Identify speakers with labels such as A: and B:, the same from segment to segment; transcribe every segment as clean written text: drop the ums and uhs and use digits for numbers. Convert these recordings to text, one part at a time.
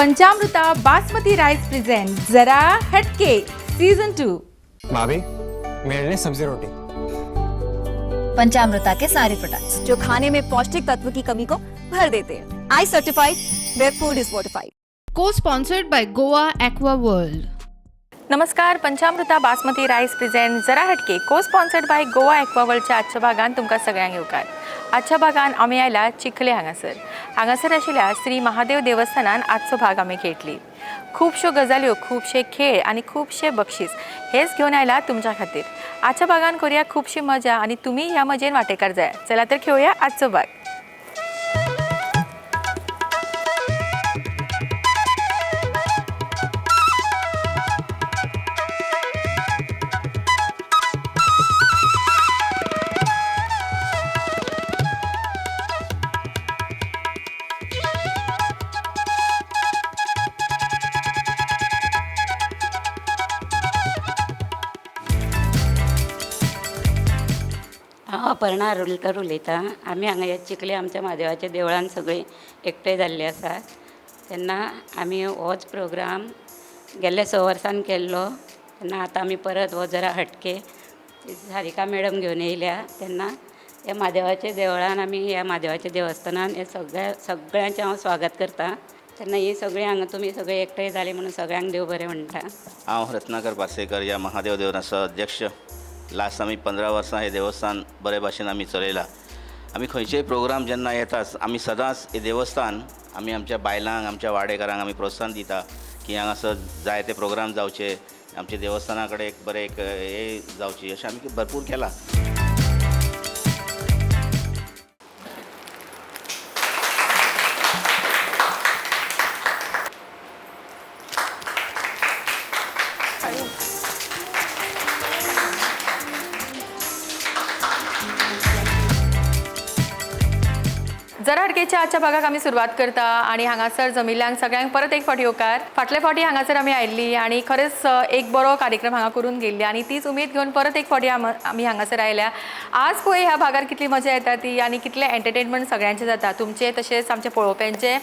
A: पंचामृता basmati rice present जरा हटके season 2।
B: भाभी मेरे लिए सब्जी रोटी।
C: पंचामृता के सारे प्रोडक्ट्स
D: जो खाने में पौष्टिक तत्व की कमी को भर देते हैं। I certified where food is fortified.
E: Co-sponsored by Goa Aqua World.
A: नमस्कार, पंचामृता बासमती राइस प्रेजेंट जरा हटके को स्पॉन्सर्ड बाय गोवा एक्वावर्ल्डच्या आजच्या भागान तुमकां सगळ्यांक येवकार। आजच्या भागान आमी आयला चिखले हांगासर आशिल्ल्या श्री महादेव देवस्थानान आजचो भाग आमी खेळटली। खूबश्यो गजाल्यो, खूबशे खेळ आनी खूबशे बक्षीस हेच घेवन आयला तुमच्या खातीर। आजच्या भागान करूया खूबशी मजा आनी तुमी ह्या मजेन वांटेकार जाय। चला तर खेळुया आजचो भाग।
F: हांव अपर्णा रुलकर उलयतां। आमी हांगा हे चिखले आमच्या म्हादेवाच्या देवळान सगळीं एकठांय जाल्लीं आसात। तेन्ना आमी होच प्रोग्राम गेल्ल्या 6 वर्सान केल्लो। तेन्ना आतां आमी परत हो जरा हटके सारिका मॅडम घेवन येयल्या। तेन्ना ह्या म्हादेवाच्या देवळान आमी ह्या म्हादेवाच्या देवस्थानान हे सगळ्यांचें हांव स्वागत करतां। तेन्ना ही सगळीं हांगा तुमी सगळे एकठांय जाले म्हणून सगळ्यांक देव बरें म्हणटा।
G: हांव रत्नाकर पार्सेकर या महादेव देवळाचो अध्यक्ष। लास्ट आमी 15 वर्सां हे देवस्थान बरे भाशेन आमी चलयलां। आमी खंयचेय प्रोग्राम जेन्ना येतात आमी सदांच हे देवस्थान आमी आमच्या बायलांक आमच्या वाडेकारांक आमी प्रोत्साहन दिता की हांगासर जायते प्रोग्राम जावचे, आमच्या देवस्थाना कडेन एक बरें एक हे जावची, अशें आमी भरपूर केलां।
A: जरा हटकेच्या आजच्या भागाक आमी सुरवात करता आणि हांगासर जमिल्ल्यांक सगळ्यांक परत एक फावटी येवकार। फाटले फावटी हांगासर आमी आयिल्ली आणि खरेंच एक बरो कार्यक्रम हांगा करून गेल्ली आणि तीच उमेद घेवन परत एक फावटी आमी हांगासर आयल्या। आज पळय ह्या भागार कितली मजा येता ती आणि कितले एंटरटेनमेंट सगळ्यांचे जाता, तुमचे तशेंच आमचे पळोवप्यांचे।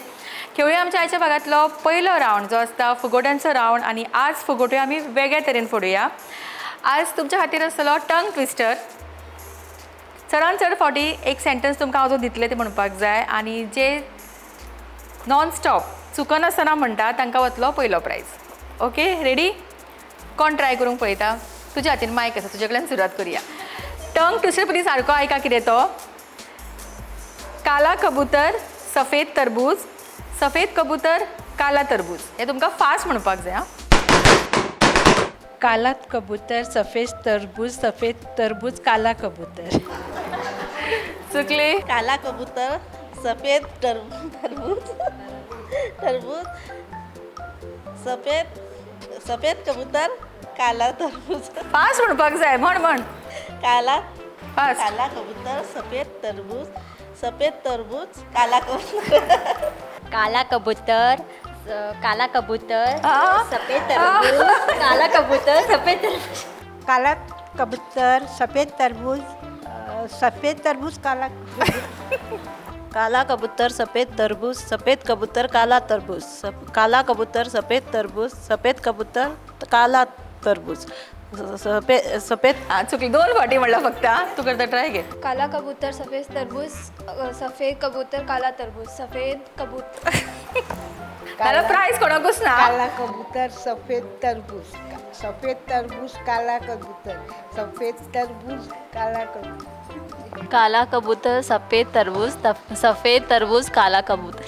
A: खेळुया आमच्या आयच्या भागातलो पयलो रावंड जो आसता फुगोट्यांचो रावंड आणि आज फुगोट्यो आमी वेगळ्या तरेन फोडुया। आज तुमच्या खातीर आसतलो टंग ट्विस्टर। चडांत चड फावटी एक सेंटन्स तुमकां हांव जो दितले ते म्हणपाक जाय आणि जे नॉन स्टॉप चुकनासतना म्हणटा तांकां वतलो पयलो प्रायज। Okay, ready? कोण ट्राय करूंक पळयता? तुज्या हातीन मायक आसा, तुजे कडल्यान सुरवात करुया। टंग ट्विस्टर पयलीं सारको आयका कितें तो। काला कबूतर सफेद तरबूज, सफेद कबूतर काला तरबूज। हे तुमकां फास्ट म्हणपाक जाय।
H: काला कबूतर सफेद तरबूज काला कबूतर।
A: चुकले।
I: काला कबूतर सफेद तरबूज सफेद कबूतर काला तरबूज।
A: फास्ट म्हणपाक जाय, म्हण
I: काला
A: फास्ट।
I: कबूतर सफेद तरबूज काला कबूतर।
C: काला कबूतर सफेद तरबूज काला कबूतर सफेद तरबूज।
H: काला कबूतर सफेद तरबूज काला
I: काला कबूतर सफेद कबूतर काला तरबूज। काला कबूतर सफेद कबूतर काला तरबूज। सफेद
A: चुकली, 2 फावटी म्हणलं फक्त। तू करता ट्राय घे।
E: काला कबूतर सफेद तरबूज सफेद कबूतर काला तरबूज सफेद कबूतर।
A: त्याला प्राइस कोणाकूच ना।
H: काला कबूतर सफेद तरबूज काला कबूतर सफेद तरबूज काला कबूतर।
C: काला कबूतर सफेद तरबूज काला कबूतर।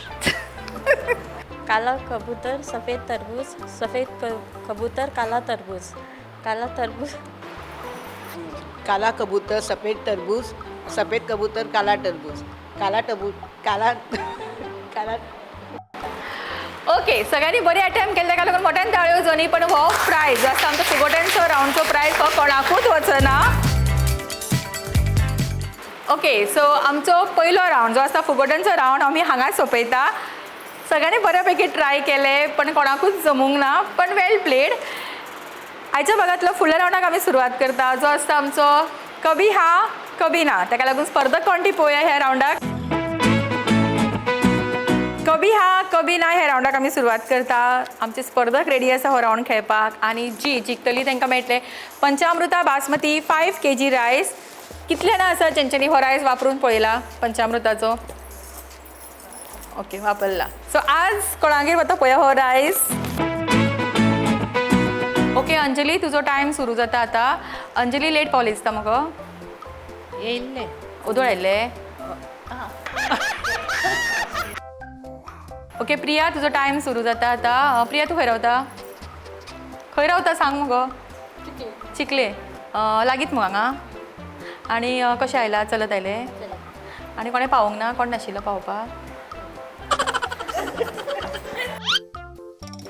I: काला कबूतर सफेद कबूतर काला तरबूज। काला तरबूज।
H: काला कबूतर सफेद कबूतर काला तरबूज। काला
A: ओके, सगळ्यांनी बरी अटेम्प्ट केले ताका लागून मोठ्यान ताळयो वाजोवनी। पण हो प्राइज जो आसा आमचो फुगोट्यांचो रावंडचो प्राइज हो कोणाकूच वचना। ओके, सो आमचो पयलो रावंड जो आसा फुगोट्यांचो रावंड आमी हांगाच सोंपयता। सगळ्यांनी बऱ्यापैकी ट्राय केले पण कोणाकूच जमूंक ना, पण वेल प्लेड। आयच्या भागातलो फुडल्या रावंडाक आमी सुरवात करता जो आसता आमचो कभी हा कभी ना। ताका लागून स्पर्धक कोण ती पळोवया ह्या रावंडाक। कभी हा कबी ना ह्या रावंडाक आमी सुरवात करता. आमचे स्पर्धक रेडी आसा हो रावंड खेळपाक आनी जी जिखतली तांकां मेळटले पंचामृता बासमती 5 kg रायस. कितले जाणां आसा जेंच्यांनी हो रायस वापरून पळयला पंचामृताचो? ओके, वापरला. सो आज कोणागेर वता पळय हो रायस. ओके अंजली, तुजो टायम सुरू जाता आतां. अंजली लेट पावली दिसता मगो.
F: येयल्ले
A: उदोळ आयिल्ले. ओके प्रिया, तुजो टायम सुरू जाता आतां. प्रिया तूं खंय रावता? खंय रावता सांग मगो. चिकले लागीत मगो हांगा. आनी कशें आयला? चलत आयले? आनी कोणें पावोंक ना? कोण नाशिल्लो पावोवपाक?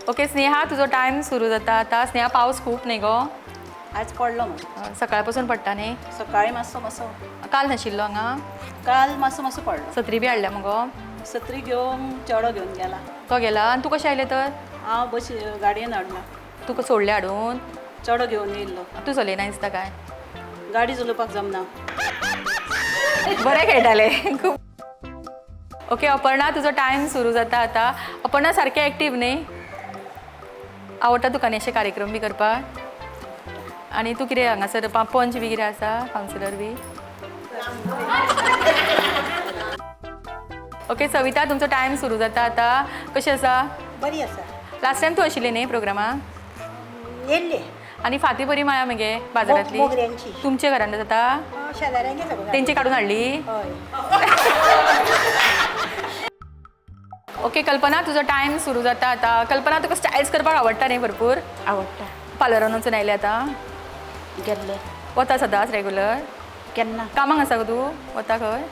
A: ओके स्नेहा, तुजो टायम सुरू जाता आतां. स्नेहा, पावस खूब न्ही गो?
I: आज पडलो मग
A: सकाळ पासून पडटा न्ही?
I: सकाळी मातसो मातसो
A: काल नाशिल्लो हांगा?
I: काल मातसो मातसो पडलो.
A: सत्री बी हाडल्या मगो?
I: सत्री घेवन चेडो घेवन गेला.
A: तो गेला. आनी तूं कशें आयलें तर?
I: हांव बशी गाडयेन हाडला.
A: तुका सोडलें हाडून?
I: चेडो घेवन येयल्लो.
A: तूं चलयना दिसता काय?
I: गाडी चलोवपाक जमना.
A: बरें खेळटाले खूब. ओके अपर्णा, तुजो टायम सुरू जाता आतां. अपर्णा सारकें एक्टीव न्ही? आवडटा तुका न्ही अशे कार्यक्रम बी करपाक? आनी तूं कितें हांगासर पंच बी कितें आसा? कावन्सिलर बी? ओके सविता, तुमचो टायम सुरू जाता आतां. कशें आसा?
H: बरी आसा.
A: लास्ट टायम तूं आशिल्ली न्ही प्रोग्रामाक?
H: येयल्ले
A: आनी फाती बरी माया मगे बाजारांतली?
H: मोगऱ्यांची.
A: तुमचे घरांत जाता?
H: शेजाऱ्यांगे सगळं.
A: तेंची काडून हाडली?
H: हय.
A: ओके कल्पना, तुजो टायम सुरू जाता आतां. कल्पना, तुका स्टायल्स करपाक आवडटा न्ही भरपूर?
F: आवडटा.
A: पार्लरान वचून आयले आतां?
F: गेल्ले
A: वता सदांच रेगुलर?
F: केन्ना
A: कामाक आसा गो तूं? वता खंय?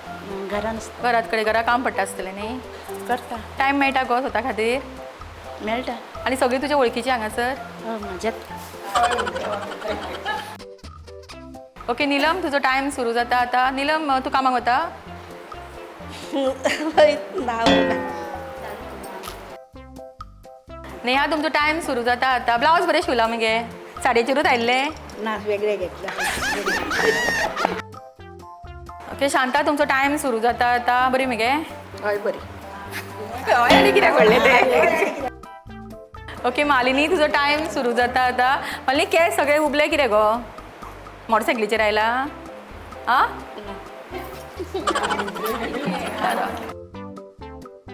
F: घरान आसता.
A: घरात कडेन घरा काम पडटा आसतलें न्ही?
F: करता.
A: टायम मेळटा गो स्वता खातीर?
F: मेळटा.
A: आनी सगळीं तुज्या वळखीची हांगासर?
F: म्हाज्यात.
A: ओके नीलम, तुजो टायम सुरू जाता आतां. नीलम, तूं कामाक वता? नेहा, तुमचो टायम सुरू जाता आतां. ब्लावज बरें शिवला मगे? साडयेचेरूच आयिल्ले?
H: ना वेगळे घेतला.
A: ओके शांता, तुमचो टायम सुरू जाता आतां. बरी मगे?
H: हय बरी.
A: हय आनी कितें पडलें तें? ओके मालिनी, तुजो टायम सुरू जाता आतां. मालिनी, केस सगळे उबले कितें गो? मोटरसायकलीचेर आयला? आं?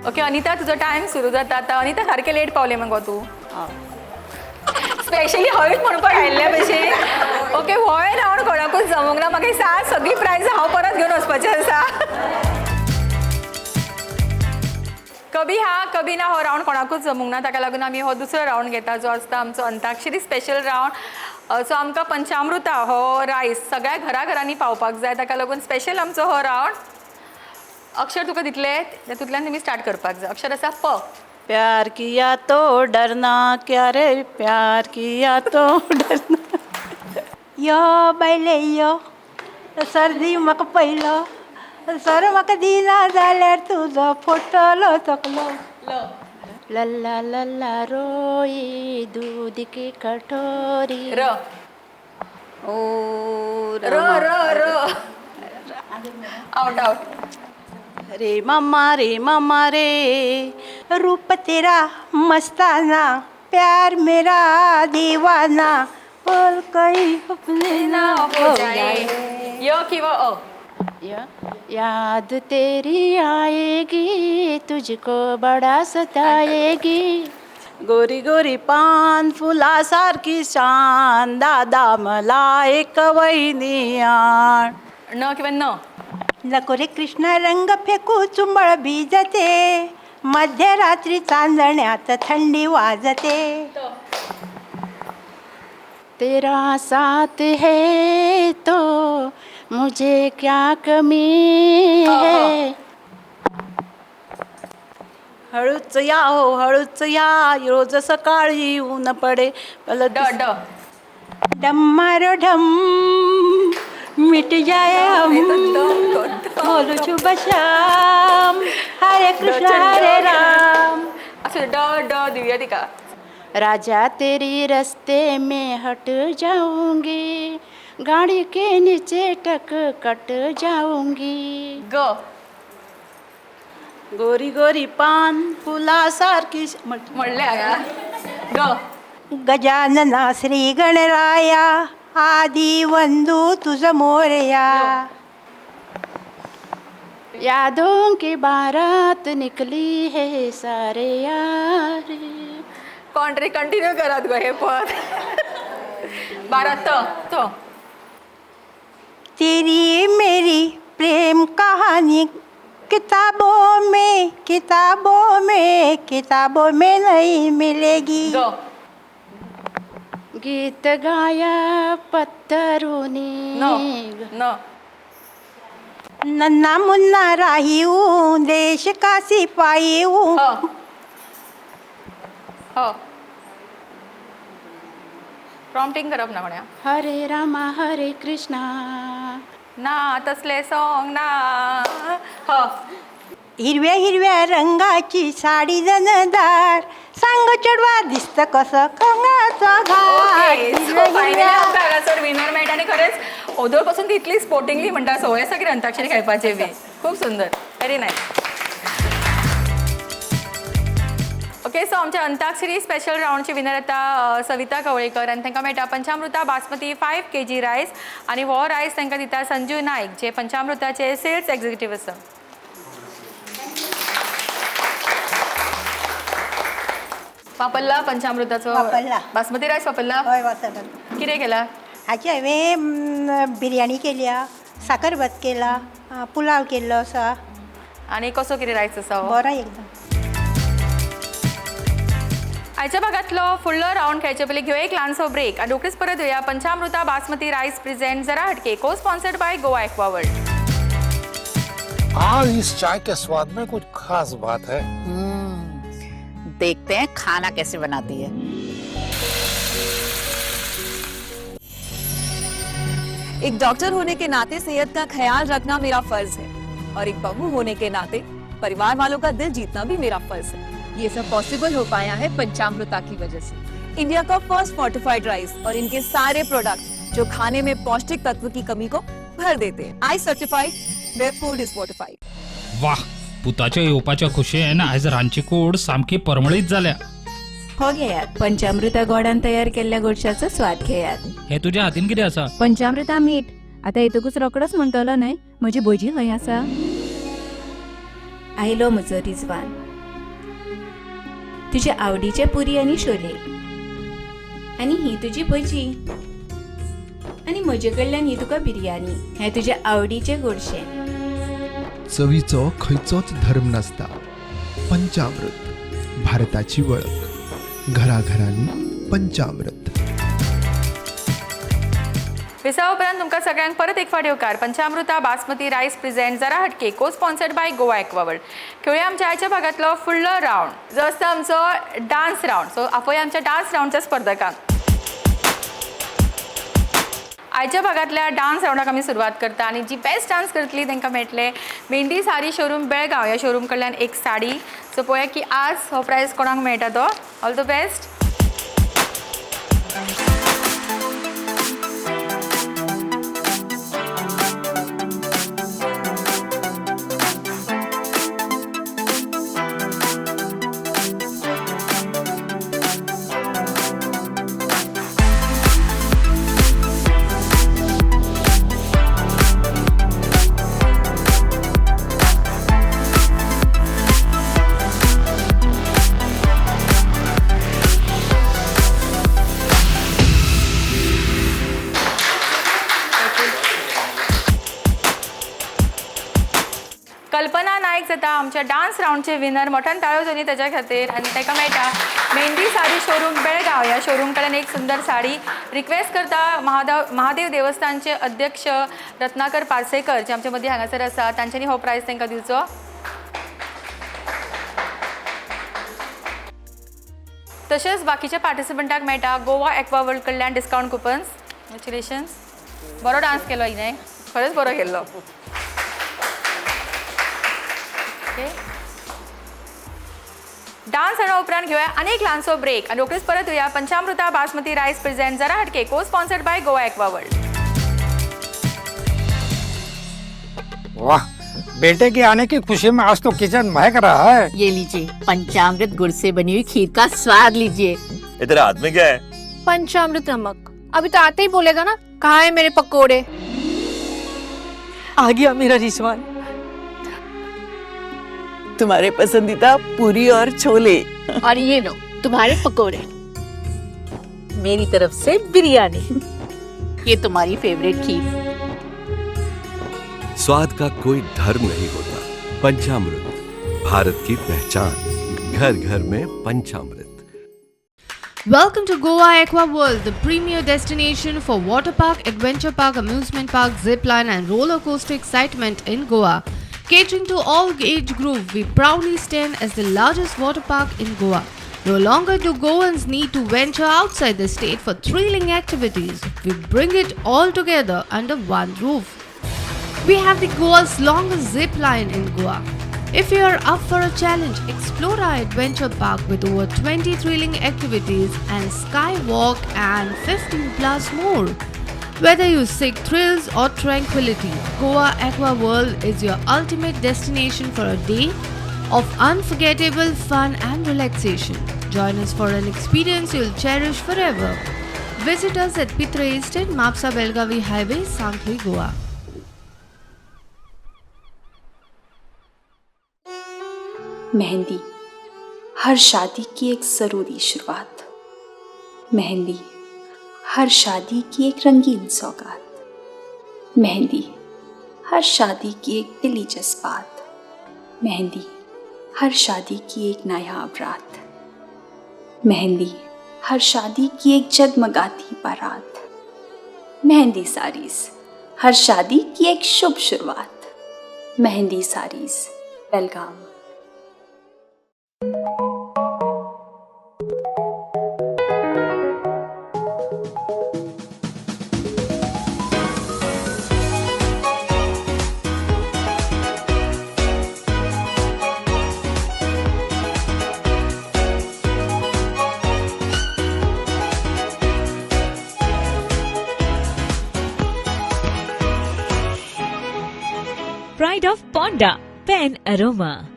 A: ओके अनिता, तुजो टायम सुरू जाता आतां. अनिता, सारकें लेट पावलें मगो तूं? स्पेशली हळूच म्हणपाक आयिल्ले भशेन. ओके होय रावंड कोणाकूच जमूंक ना. म्हाका दिसता सगळी प्रायज हांव परत घेवन वचपाचें आसा. कभी हा कभी ना हो रावंड कोणाकूच जमूंक ना. ताका लागून आमी हो दुसरो रावंड घेता जो आसता आमचो अंताक्षरी स्पेशल रावंड. सो आमकां पंचामृता हो रायस सगळ्या घराघरांनी पावपाक जाय. ताका लागून स्पेशल आमचो हो रावंड. अक्षर तुका दितले तातूंतल्यान तुमी स्टार्ट करपाक जाय. अक्षर आसा प.
I: प्यार किया तो डरना क्या रे, प्यार किया तो डरना.
H: यो बायले यो, सर्दी म्हाका पयलो, सर म्हाका दिना जाल्यार तुजो फोटोलो तकलो.
F: लल्ला लल्ला रोई दूध की कटोरी.
A: र
F: ओ
A: र र र आउट आउट.
H: रे मामा रे, रूप तेरा मस्ताना, प्यार मेरा दीवाना, और कहीं अपने ना हो जाए.
A: य किंवा अ.
F: याद तेरी आएगी तुझको बड़ा सताएगी.
I: गोरी गोरी पान फुला सारखी शान, दादा मला एक वहिनी आण.
A: न किंवा न.
H: नको रे कृष्ण रंग फेकू चुंबळ भिजते, मध्यरात्री चांदण्यात थंडी वाजते.
F: तेरा साथ है तो मुझे क्या कमी है.
I: हळूच या हो हळूच या, रोज सकाळी ऊन पडे.
A: ड ड
H: डम्मारो ढम मिट जाए हम, बोलो शुभ शाम, हरे कृष्ण हरे राम.
A: असं ड ड दिव्या तिका.
F: राजा तेरी रास्ते में हट जाऊंगी, गाड़ी के नीचे टक कट जाऊंगी.
A: ग
I: गोरी गोरी पान फुलासारखी
A: म्हणले हांगा ग
H: गजानना श्री गणराया आदि वंदू तुझ मोरया
I: यादों की बारात निकली है सारे यार
A: कोण तरी कंटिन्यू करात गो हे पद भारत तो
H: तेरी मेरी प्रेम कहानी किताबों में नहीं मिलेगी
A: गो
I: गीत गाया पत्थरों ने
A: नो नो
H: नन्ना मुन्ना राही हूँ देश का सिपाही हूँ
A: हो हो प्रॉम्प्टिंग करप ना म्हण्या
I: हरे रामा हरे कृष्णा
A: ना तसले सॉंग ना हो
H: हिरव्या हिरव्या रंगाची साडी दनदार सांग चढवा दिसत कसं कंगाचा घाट हिरव्या हिरव्या
A: विनर मेळटा आणि खरेंच ओदोळ पासून तितली स्पोर्टिंगली म्हणटा सवय सगळी अंताक्षरी खेळपाचे बी खूप सुंदर व्हेरी नाईस ओके सो आमच्या अंताक्षरी स्पेशल राऊंडची विनर आता सविता कवळेकर आणि तांकां मेळटा पंचामृता बासमती 5 kg रायस आणि हो रायस तांकां दिता संजू नायक जे पंचामृताचे सेल्स एक्झिक्युटीव आसा वापरला पंचामृताचो
H: वापरला.
A: बासमती रायस वापरला
H: हय वाचत
A: कितें केला
H: हाची हांवें बिरयानी केल्या साकरभात केला पुलाव केल्लो आसा
A: आणि कसो कितें रायस आसा हो
H: बरो एकदम
A: आयच्या भागातलो फुडलो राऊंड खेळचे पयलीं घेऊ एक ल्हानसो ब्रेक आणि रोखडीच परत येऊया पंचामृता बासमती राईस प्रेझेंट जरा हटके को sponsored by Goa aqua world
J: आज इस चाय के स्वाद में कुछ खास बात है।
I: देखते हैं खाना कैसे बनाती है।
D: एक डॉक्टर होने के नाते सेहत का ख्याल रखना मेरा फर्ज है और एक बहू होने के नाते परिवार वालों का दिल जीतना भी मेरा फर्ज है।
K: ये सब पॉसिबल हो पाया है पंचामृता की वजह से।
D: इंडिया का फर्स्ट फोर्टिफाइड राइस और इनके सारे प्रोडक्ट जो खाने में पौष्टिक तत्व की कमी को भर देते हैं। I certified where food is fortified.
L: वाह पुताच्या येवपाच्या खुशयेन आयज रांदची कूड सामकी परमळीत जाल्या।
K: हो घेयात पंचामृता गोडान तयार केलेल्या गोडशाचो स्वाद घेयात।
L: हे तुझ्या हातीन कितें आसा?
K: पंचामृता मीठ आता येतकूच रोकडोच म्हणटलो न्हय म्हजी भजी खंय आसा? आयलो म्हजो रिजवान तुझे आवडीचे पुरी आणि शोले आणि ही तुझी भजी आणि म्हजे कडल्यान ही तुका बिर्याणी हे तुझे आवडीचे गोडशे।
M: चवीचो खंयचोच धर्म नसता। पंचामृत भारताची वळख घराघरांनी पंचामृत।
A: विसावा उपरांत तुमकां सगळ्यांक परत एक फावट येवकार पंचामृता बासमती रायस प्रेझेंट जरा हटके को sponsored by Goa aqua world. खेळुया आमच्या आयच्या भागातलो फुडलो राऊंड जो आसता आमचो डान्स राऊंड। सो आपोवया आमच्या डान्स राऊंडच्या स्पर्धकांक। आयच्या भागातल्या डान्स राऊंडाक आमी सुरवात करता आणि जी बेस्ट डान्स करतली तांकां मेळटले मेहंदी साडी शोरूम बेळगांव ह्या शोरूम कडल्यान एक साडी। सो पळोवया की आज हो प्रायज कोणाक मेळटा तो। All the best. कल्पना नायक जाता आमच्या डान्स राऊंडचे विनर मोठ्यान ताळ्यो दोनी त्याच्या खातीर आणि ताका मेळटा मेहंदी साडी शोरूम बेळगांव ह्या शोरूम कडल्यान एक सुंदर साडी। रिक्वेस्ट करता महादेव देवस्थानचे अध्यक्ष रत्नाकर पार्सेकर जे आमच्या मदीं हांगासर आसा तांच्यांनी हो प्रायज तांकां दिवचो। तशेंच बाकीच्या पार्टिसिपंटाक मेळटा गोवा एक्वा वर्ल्ड कडल्यान डिस्काउंट कुपन्स। कॉंग्रॅच्युलेशन्स। बरो डान्स केलो हिने खरेंच बरो केल्लो। डान्स राऊंड उपरांत घेऊया अनेक ल्हानसो ब्रेक आणि रोखडीच परत येऊया पंचामृता बासमती रायस प्रेझेंट जरा हटके को sponsored by Goa aqua world.
J: वाह बेटे के आने की खुशी में आज तो किचन महक रहा है।
K: ये लीजिए पंचामृत गुड़ से बनी हुई खीर का स्वाद लीजिए।
N: तेरे हाथ में क्या है?
E: पंचामृत नमक। अभी तो आते ही बोलेगा ना, कहाँ है मेरे पकोड़े।
D: आ गया मेरा रिजवान, तुम्हारे पसंदीदा पूरी और छोले।
K: और ये लो तुम्हारे पकोड़े। मेरी तरफ से बिरयानी। ये तुम्हारी फेवरेट खीर।
O: स्वाद का कोई धर्म नहीं होता। पंचामृत, भारत की पहचान, घर घर में पंचामृत।
P: Welcome to Goa Aqua World, the premier destination for water park, adventure park, amusement park, zipline and roller coaster excitement in Goa. Catering to all age group, we proudly stand as the largest water park in Goa. No longer do Goans need to venture outside the state for thrilling activities. We bring it all together under one roof. We have the Goa's longest zip line in Goa. If you are up for a challenge, explore our adventure park with over 20 thrilling activities and skywalk and 15 plus more. Whether you seek thrills or tranquility, Goa Aqua World is your ultimate destination for a day of unforgettable fun and relaxation. Join us for an experience you'll cherish forever. Visit us at Pitra Estate, Mapsa Belgavi Highway, Sangli, Goa.
Q: Mehndi, हर शादी की एक ज़रूरी शुरुआत। मेहंदी, हर शादी की एक रंगीन सौगात। मेहंदी, हर शादी की एक दिली जज्बात। मेहंदी, हर शादी की एक नायाब रात। मेहंदी, हर शादी की एक जगमगाती बारात। मेहंदी साड़ीज़, हर शादी की एक शुभ शुरुआत। मेहंदी साड़ीज़, बेलगाम।
R: Pride of Ponda, Pen Aroma.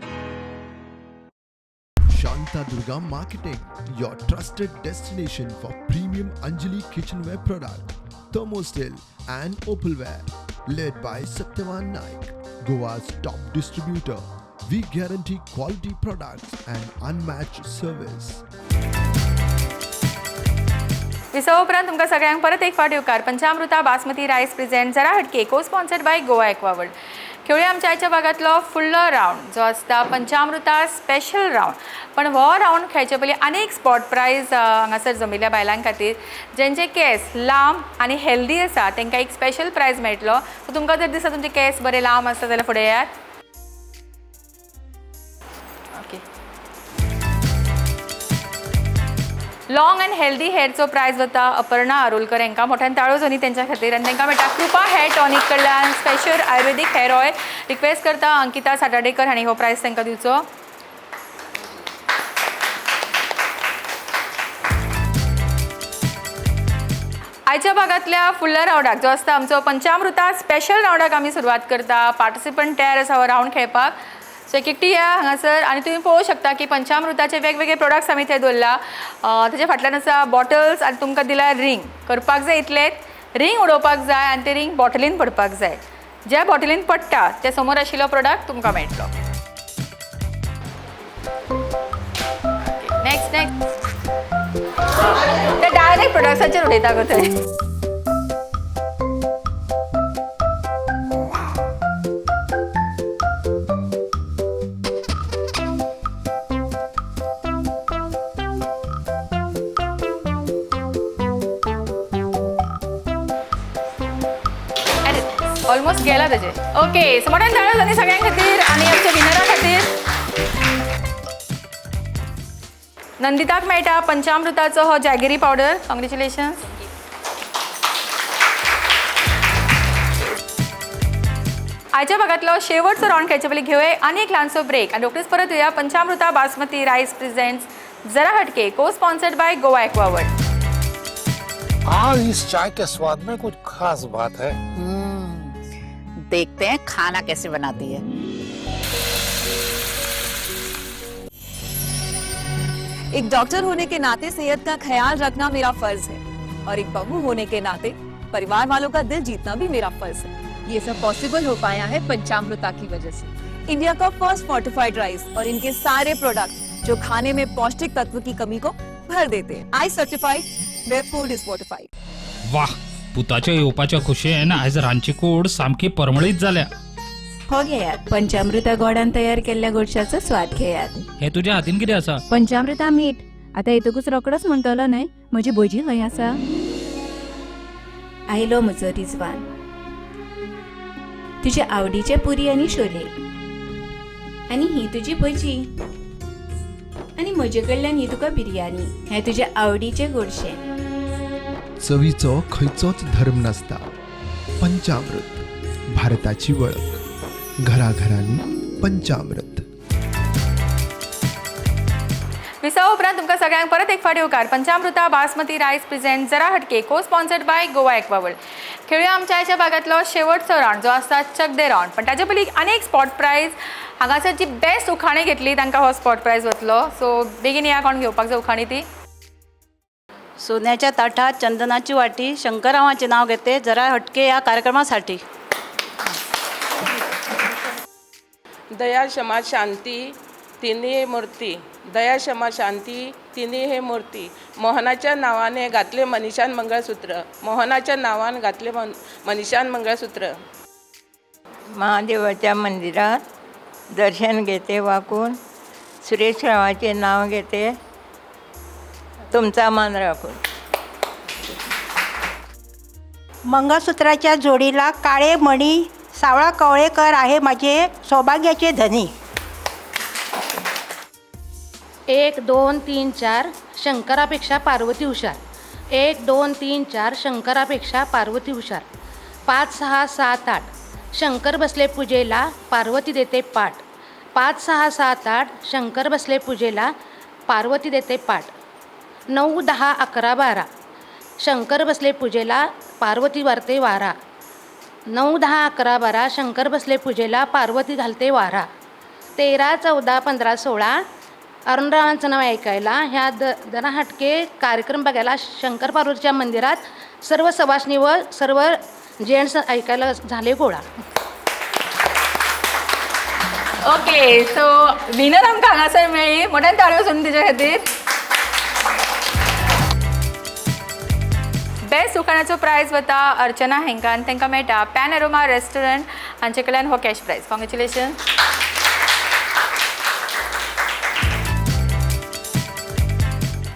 M: Shanta Durga Marketing, your trusted destination for premium Anjali kitchenware product, thermostil and opalware. Led by Satyavan Naik, Goa's top distributor. We guarantee quality products and unmatched service.
A: विसावा उपरांत तुमकां सगळ्यांक परत एक फावट येवकार पंचामृता बासमती रायस present जरा हटके को sponsored by Goa aqua world. खेळुया आमच्या आयच्या भागातलो फुडलो रावंड जो आसता पंचामृता स्पेशल रावंड. पण हो रावंड खेळचे पयलीं आनीक स्पॉट प्रायज हांगासर जमिल्ल्या बायलां खातीर जेंचे केस लांब आनी हेल्दी आसा तांकां एक स्पेशल प्रायज मेळटलो. सो तुमकां जर दिसता तुमचे केस बरे लांब आसता जाल्यार फुडें येयात. ओके, लॉंग एंड हेल्दी हेअरचो प्रायज वता अपर्णा आरोलकर हांकां मोठ्यान ताळो जोनी तेंच्या खातीर. आनी तांकां मेळटा कृपा हेअर टॉनिक कडल्यान स्पेशल आयुर्वेदीक हेअर ऑयल. रिक्वेस्ट करता अंकिता साटाडेकर हांणी हो प्रायज तांकां दिवचो. आयच्या भागातल्या फुडल्या रावंडाक जो आसता आमचो पंचामृता स्पेशल रावंडाक आमी सुरवात करता. पार्टिसिपंट तयार आसा हो रावंड खेळपाक. सो एक एकटी या हांगासर आनी तुमी पळोवंक शकता की पंचामृताचे वेगवेगळे प्रोडक्ट्स आमी थंय दवरला. ताचे फाटल्यान आसा बॉटल्स आनी तुमकां दिला रिंग. करपाक जाय इतलेंच, रिंग उडोवपाक जाय आनी ते रिंग बॉटलीन पडपाक जाय. ज्या बॉटलीन पडटा त्या समोर आशिल्लो प्रोडक्ट तुमकां मेळटलो. नेक्स्ट ते डायरेक्ट प्रोडक्ट्साचेर उडयता गो थंय. ऑलमोस्ट गेला तेजे. ओके, सो मोठ्यान ताळयो जाली सगळ्यां खातीर आनी आमच्या विनरा खातीर. नंदिताक मेळटा पंचामृताचो हो जॅगरी पावडर. कॉंग्रॅच्युलेशन्स. आयच्या भागातलो शेवटचो रावंड खेळचे पयलीं घेवया आनी एक ल्हानसो ब्रेक आनी रोखडीच परत येवया. पंचामृता बासमती रायस प्रेझेंट्स जरा हटके को sponsored by Goa aqua world.
J: आज इस चाय के स्वाद में कुछ खास बात है.
I: देखते हैं खाना कैसे बनाती है।
D: एक डॉक्टर होने के नाते सेहत का ख्याल रखना मेरा फर्ज है और एक बहू होने के नाते परिवार वालों का दिल जीतना भी मेरा फर्ज है। ये सब पॉसिबल हो पाया है पंचामृता की वजह से। इंडिया का फर्स्ट फोर्टिफाइड राइस और इनके सारे प्रोडक्ट जो खाने में पौष्टिक तत्व की कमी को भर देते हैं। I certified where food is fortified.
L: वाह, पुताच्या येवपाच्या खुशयेन आयज रांदची कूड सामकी परमळीत जाल्या.
K: हो घेयात पंचामृता गोडान तयार केल्ल्या गोडशाचो स्वाद घेयात.
L: हे तुझ्या हातीन कितें आसा?
K: पंचामृता मीठ. आता येतकूच रोकडोच म्हणटलो न्हय म्हजी भजी खंय आसा. आयलो म्हजो रिजवान. तुझे आवडीचे पुरी आनी शोले आनी ही तुजी भजी आनी म्हजे कडल्यान ही तुका बिर्याणी. हे तुजे आवडीचे गोडशे.
M: चवीचो खंयचोच धर्म नासता. पंचामृत, भारताची वळख. घराघरांनी पंचामृत.
A: विसावा उपरांत तुमकां सगळ्यांक परत एक फावटी होकार पंचामृता बासमती रायस प्रेझेंट जरा हटके को sponsored by Goa aqua world. खेळुया आमच्या आयच्या भागातलो शेवटचो राउंड जो आसता चक दे राउंड. पण ताचे पयलीं अनेक स्पॉट प्रायज हांगासर जी बेस्ट उखाणी घेतली तांकां हो स्पॉट प्रायज वतलो. सो बेगीन या कोण घेवपाक जाय उखाणी ती.
I: सोन्याच्या ताटात चंदनाची वाटी शंकररावांचे नाव घेते जरा हटके या कार्यक्रमासाठी.
N: दया क्षमा शांती तिन्ही मूर्ती. दया क्षमा शांती तिन्ही हे मूर्ती. मोहनाच्या नावाने घातले मनिशान मंगळसूत्र. मोहनाच्या नावान घातले मनिशान मंगळसूत्र.
S: महादेवाच्या मंदिरात दर्शन घेते वाकून. सुरेश रावाचे नाव घेते तुमचा मान राखून.
H: मंगळसूत्राच्या जोडीला काळे मणी. सावळा कवळेकर आहे माझे सौभाग्याचे धनी.
T: 1 2 3 4 शंकरापेक्षा पार्वती हुशार. 1 2 3 4 शंकरापेक्षा पार्वती हुशार. 5 6 7 8 शंकर बसले पूजेला पार्वती देते पाठ. 5 6 7 8 शंकर बसले पूजेला पार्वती देते पाठ. 9 10 11 12 शंकर बसले पूजेला पार्वती वारते वारा. 9 10 11 12 शंकर बसले पूजेला पार्वती घालते वारा. 13 14 15 16 अरुणरावांचं नाव ऐकायला ह्या जरा हटके कार्यक्रम बघायला शंकर पार्वतीच्या मंदिरात सर्व सवासणी व सर्व जेंट्स ऐकायला झाले गोळा.
A: ओके, सो विनर आमकां हांगासर मेळ्ळी. मोठ्यान ताळयो वाजोवन तिच्या खातीर. बेस्ट उखाण्याचो प्रायज वता अर्चना हेंका आनी तांकां मेळटा पॅन एरोमा रेस्टॉरंट हांचे कडल्यान हो कॅश प्रायज. कॉंग्रॅच्युलेशन.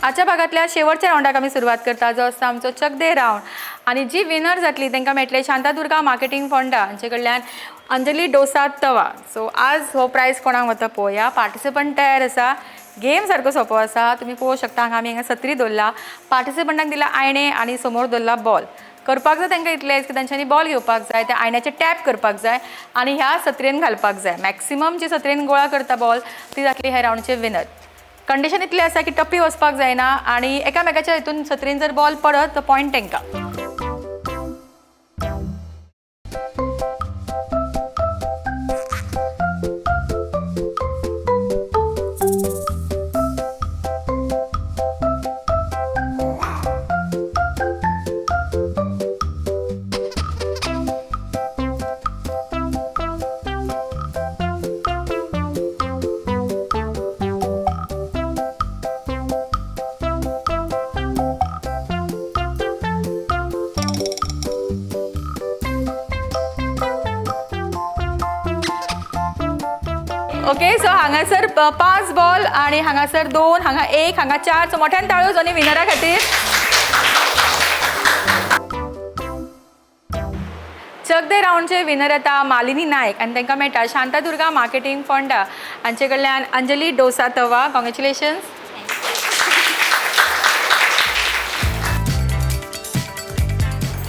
A: आजच्या भागातल्या शेवटच्या राउंडाक आमी सुरवात करता जो आसता आमचो चक दे राउंड. आनी जी विनर जातली तांकां मेळटले शांतादुर्गा मार्केटिंग फोंडा हांचे कडल्यान अंजली डोसा तवा. सो आज हो प्रायज कोणाक वता पळोवया. पार्टिसिपंट तयार आसा. गेम सारको सोंपो आसा. तुमी पळोवंक शकता हांगा आमी हांगा सत्री दवरला. पार्टिसिपंटांक दिला आयणे आनी समोर दवरला बॉल. करपाक जाय तांकां इतलेंच की तांच्यांनी बॉल घेवपाक जाय, त्या आयण्याचे टॅप करपाक जाय आनी ह्या सत्रेन घालपाक जाय. मॅक्सिमम जी सत्रेन गोळा करता बॉल ती जातली हे राउंडचे विनर. कंडिशन इतली आसा की टप्पी वचपाक जायना आनी एकामेकाच्या हितून सत्रेन जर बॉल पडत तर पॉयंट तांकां. ओके, सो हांगासर 5 बॉल आणि हांगासर 2, हांगा 1, हांगा 4. सो मोठ्यान ताळयो दोनी विनरा खातीर. चक दे राउंडचे विनर येता मालिनी नायक आनी तांकां मेळटा शांतादुर्गा मार्केटिंग फोंडा हांचे कडल्यान अंजली डोसा तवा. कॉंग्रॅच्युलेशन्स.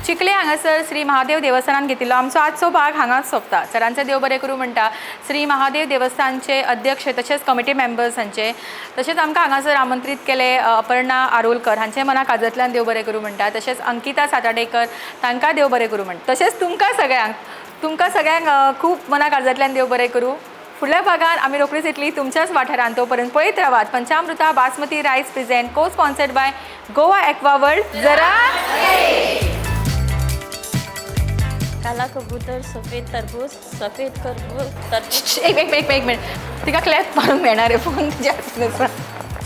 A: चिखले हांगासर श्री महादेव देवस्थानान घेतिल्लो आमचो आजचो भाग हांगाच सोंपता. सरांचे देव बरें करूं म्हणटा श्री महादेव देवस्थानचे अध्यक्ष तशेंच कमिटी मेंबर्स हांचे. तशेंच आमकां हांगासर आमंत्रीत केले अपर्णा आरोलकर हांचे मना काजतल्यान देव बरें करूं म्हणटा. तशेंच अंकिता साताडेकर तांकां देव बरें करूं म्हणटा. तशेंच तुमकां सगळ्यांक तुमकां सगळ्यांक खूब मना काळजांतल्यान देव बरें करूं. फुडल्या भागात आम्ही रोखडीच येतली तुमच्याच वाठारांत. तोपर्यंत पळयत रावात पंचामृता बासमती रायस प्रेझेंट को sponsored by Goa aqua world. जरा
C: काला कबूतर सफेद तरबूज सफेद तरबूज
A: एक मिनिट तिका क्लॅप मारूंक मेळना रे फोन तुज्या.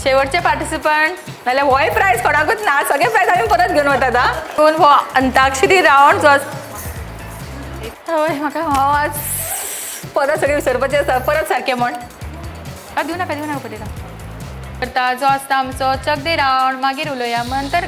A: शेवटचे पार्टिसिपंट नाल्यार होय प्रायज कोणाकूच ना. सगळे प्रायज आमी परत घेवन वतात हा. पूण हो अंताक्षरी रावंड जो म्हाका आज परत सगळे विसरपाचें आसा. परत सारकें म्हण दिवं नाका पळयता करता जो आसता आमचो चक दे रावंड. मागीर उलोवया नंतर